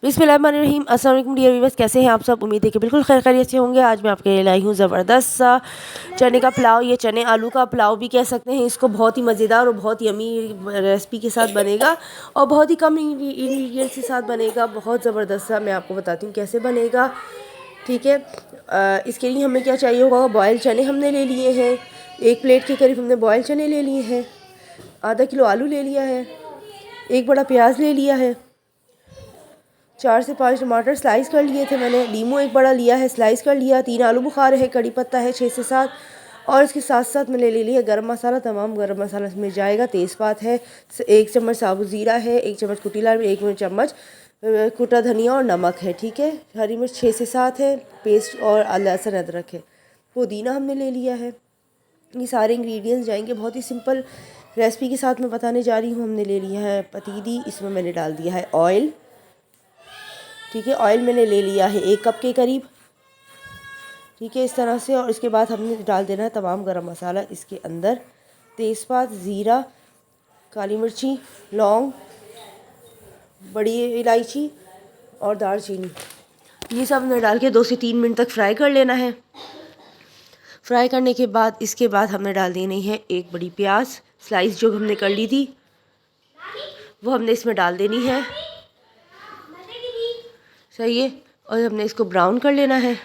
बिस्मिल्लाहिर्रहमानिर्रहीम। अस्सलाम वालेकुम डियर व्यूअर्स, कैसे हैं आप सब? उम्मीद है कि बिल्कुल खैरियत से होंगे। आज मैं आपके लिए लाई हूँ ज़बरदस्त सा चने का पुलाव। ये चने आलू का पुलाव भी कह सकते हैं इसको। बहुत ही मज़ेदार और बहुत यमी रेसिपी के साथ बनेगा और बहुत ही कम इंग्रेडिएंट्स के साथ बनेगा। बहुत ज़बरदस्त सा मैं आपको बताती हूँ कैसे बनेगा। ठीक है, इसके लिए हमें क्या चाहिए होगा? बॉयल चने हमने ले लिए हैं, 1 प्लेट के करीब हमने बॉयल चने ले लिए हैं। आधा किलो आलू ले लिया है, 1 बड़ा प्याज ले लिया है, 4 से 5 टमाटर स्लाइस कर लिए थे मैंने, नींबू 1 बड़ा लिया है स्लाइस कर लिया, 3 आलू बुखार है, कड़ी पत्ता है 6 से 7 और इसके साथ साथ मैंने ले लिया है गरम मसाला। तमाम गरम मसाला इसमें जाएगा। तेज़पात है, 1 चम्मच साबुत ज़ीरा है, 1 चम्मच कुटी लाल मिर्च, 1 चम्मच कुटा धनिया और नमक है। ठीक है, हरी मिर्च 6 से 7 है, पेस्ट और लहसुन अदरक है, पुदीना हमने ले लिया है। ये सारे इंग्रेडिएंट्स जाएंगे। बहुत ही सिंपल रेसिपी के साथ मैं बताने जा रही हूँ। हमने ले लिया है पतीली, इसमें मैंने डाल दिया है ऑयल। ठीक है, ऑयल मैंने ले लिया है 1 कप के करीब। ठीक है, इस तरह से। और इसके बाद हमने डाल देना है तमाम गरम मसाला इसके अंदर, तेज़पात, ज़ीरा, काली मिर्ची, लौंग, बड़ी इलायची और दालचीनी। ये सब हमने डाल के 2 से 3 मिनट तक फ्राई कर लेना है। फ्राई करने के बाद इसके बाद हमने डाल देनी है 1 बड़ी प्याज स्लाइस जो हमने कर ली थी, वो हमने इसमें डाल देनी है। सही है, और हमने इसको ब्राउन कर लेना है।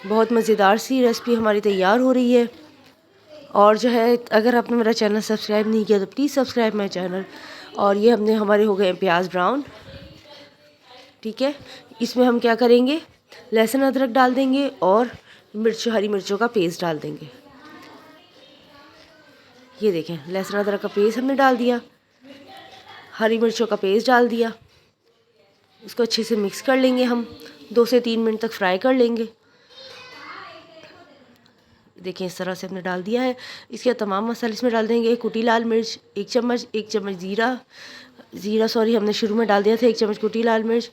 बहुत मज़ेदार सी रेसिपी हमारी तैयार हो रही है। और जो है, अगर आपने मेरा चैनल सब्सक्राइब नहीं किया तो प्लीज़ सब्सक्राइब माई चैनल। और ये हमारे हो गए प्याज ब्राउन। ठीक है, इसमें हम क्या करेंगे, लहसुन अदरक डाल देंगे और हरी मिर्चों का पेस्ट डाल देंगे। ये देखें, लहसुन अदरक का पेस्ट हमने डाल दिया, हरी मिर्चों का पेस्ट डाल दिया। इसको अच्छे से मिक्स कर लेंगे हम, 2 से 3 मिनट तक फ्राई कर लेंगे। देखिए, इस तरह से हमने डाल दिया है। इसके तमाम मसाले इसमें डाल देंगे। 1 कुटी लाल मिर्च, 1 चम्मच ज़ीरा सॉरी हमने शुरू में डाल दिया था, 1 चम्मच कुटी लाल मिर्च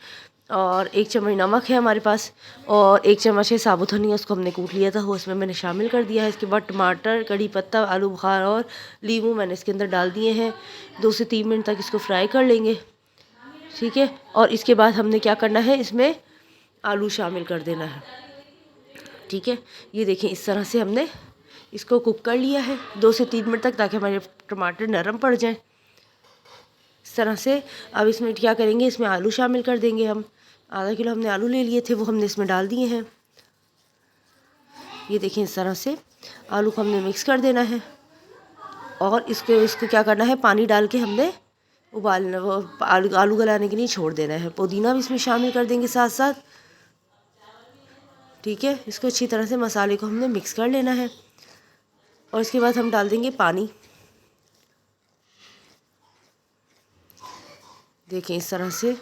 और 1 चम्मच नमक है हमारे पास और 1 चम्मच है साबुत धनिया, उसको हमने कूट लिया था, वो इसमें मैंने शामिल कर दिया है। इसके बाद टमाटर, कड़ी पत्ता, आलू बुखारा और नींबू मैंने इसके अंदर डाल दिए हैं। 2 से 3 मिनट तक इसको फ्राई कर लेंगे। ठीक है, और इसके बाद हमने क्या करना है, इसमें आलू शामिल कर देना है। ठीक है, ये देखें, इस तरह से हमने इसको कुक कर लिया है 2 से 3 मिनट तक, ताकि हमारे टमाटर नरम पड़ जाएं। इस तरह से अब इसमें क्या करेंगे, इसमें आलू शामिल कर देंगे हम। आधा किलो हमने आलू ले लिए थे, वो हमने इसमें डाल दिए हैं। ये देखें, इस तरह से आलू को हमने मिक्स कर देना है और इसको क्या करना है, पानी डाल के हमने उबालना, वो आलू गलाने के लिए छोड़ देना है। पुदीना भी इसमें शामिल कर देंगे साथ साथ। ठीक है, इसको अच्छी तरह से मसाले को हमने मिक्स कर लेना है और इसके बाद हम डाल देंगे पानी। देखें, इस तरह से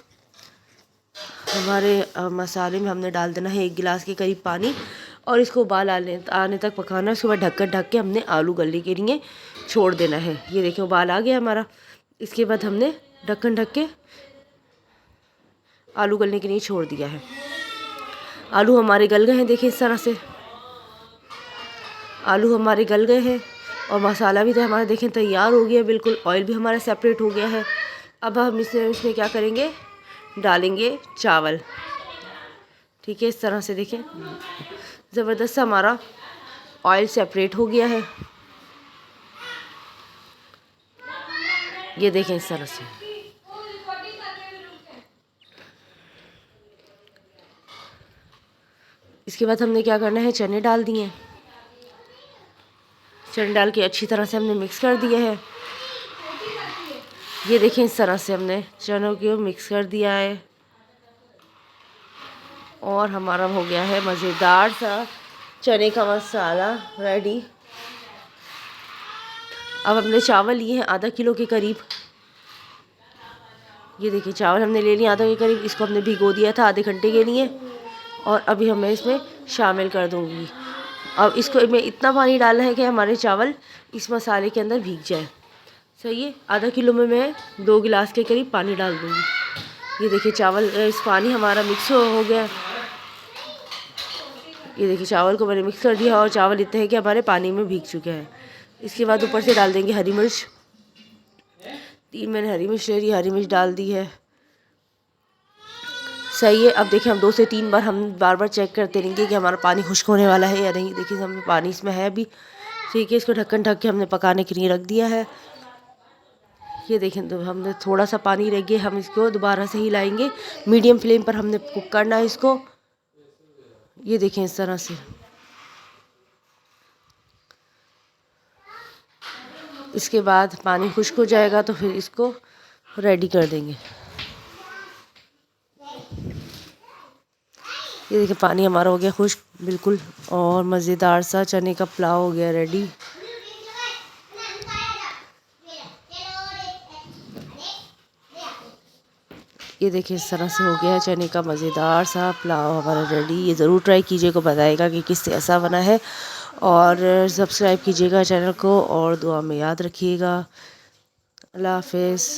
हमारे मसाले में हमने डाल देना है 1 गिलास के करीब पानी और इसको उबाल आने तक पकाना है। उसके बाद ढक के हमने आलू गलने के लिए छोड़ देना है। ये देखें, उबाल आ गया हमारा। इसके बाद हमने ढक्कन ढक के आलू गलने के लिए छोड़ दिया है। आलू हमारे गल गए हैं। देखिए, इस तरह से आलू हमारे गल गए हैं और मसाला भी तो हमारा देखें तैयार हो गया बिल्कुल। ऑयल भी हमारा सेपरेट हो गया है। अब हम इसमें क्या करेंगे, डालेंगे चावल। ठीक है, इस तरह से देखें, ज़बरदस्त हमारा ऑयल सेपरेट हो गया है। ये देखें, इस तरह से इसके बाद हमने क्या करना है, चने डाल दिए। चने डाल के अच्छी तरह से हमने मिक्स कर दिया है। ये देखें, इस तरह से हमने चनों को मिक्स कर दिया है और हमारा हो गया है मज़ेदार सा चने का मसाला रेडी। अब हमने चावल लिए हैं आधा किलो के करीब। ये देखिए, चावल हमने ले लिए आधा के करीब। इसको हमने भिगो दिया था आधे घंटे के लिए और अभी हमें इसमें शामिल कर दूँगी। अब इसको में इतना पानी डालना है कि हमारे चावल इस मसाले के अंदर भीग जाए। सही है, आधा किलो में मैं 2 गिलास के करीब पानी डाल दूँगी। ये देखिए, चावल इस पानी हमारा मिक्स हो गया। ये देखिए, चावल को मैंने मिक्स कर दिया और चावल इतने हैं कि हमारे पानी में भीग चुके हैं। इसके बाद ऊपर से डाल देंगे हरी मिर्च। 3 मैंने हरी मिर्च ले ली, हरी मिर्च डाल दी है। सही है। अब देखिए हम 2 से 3 बार हम बार बार चेक करते रहेंगे कि हमारा पानी खुश्क होने वाला है या नहीं। देखिए हमने पानी इसमें है अभी, ठीक है। इसको ढक्कन ढक के हमने पकाने के लिए रख दिया है। ये देखें, तो हमने थोड़ा सा पानी रख गया, हम इसको दोबारा से हिलाएंगे। मीडियम फ्लेम पर हमने कुक करना है इसको। ये देखें इस तरह से। इसके बाद पानी खुश्क हो जाएगा तो फिर इसको रेडी कर देंगे। ये देखिए पानी हमारा हो गया खुश्क बिल्कुल, और मज़ेदार सा चने का पुलाव हो गया रेडी। ये देखिए इस तरह से हो गया है चने का मज़ेदार सा पुलाव हमारा रेडी। ये ज़रूर ट्राई कीजिएगा, बताएगा कि किस ऐसा बना है। और सब्सक्राइब कीजिएगा चैनल को और दुआ में याद रखिएगा। अल्लाह हाफ़िज़।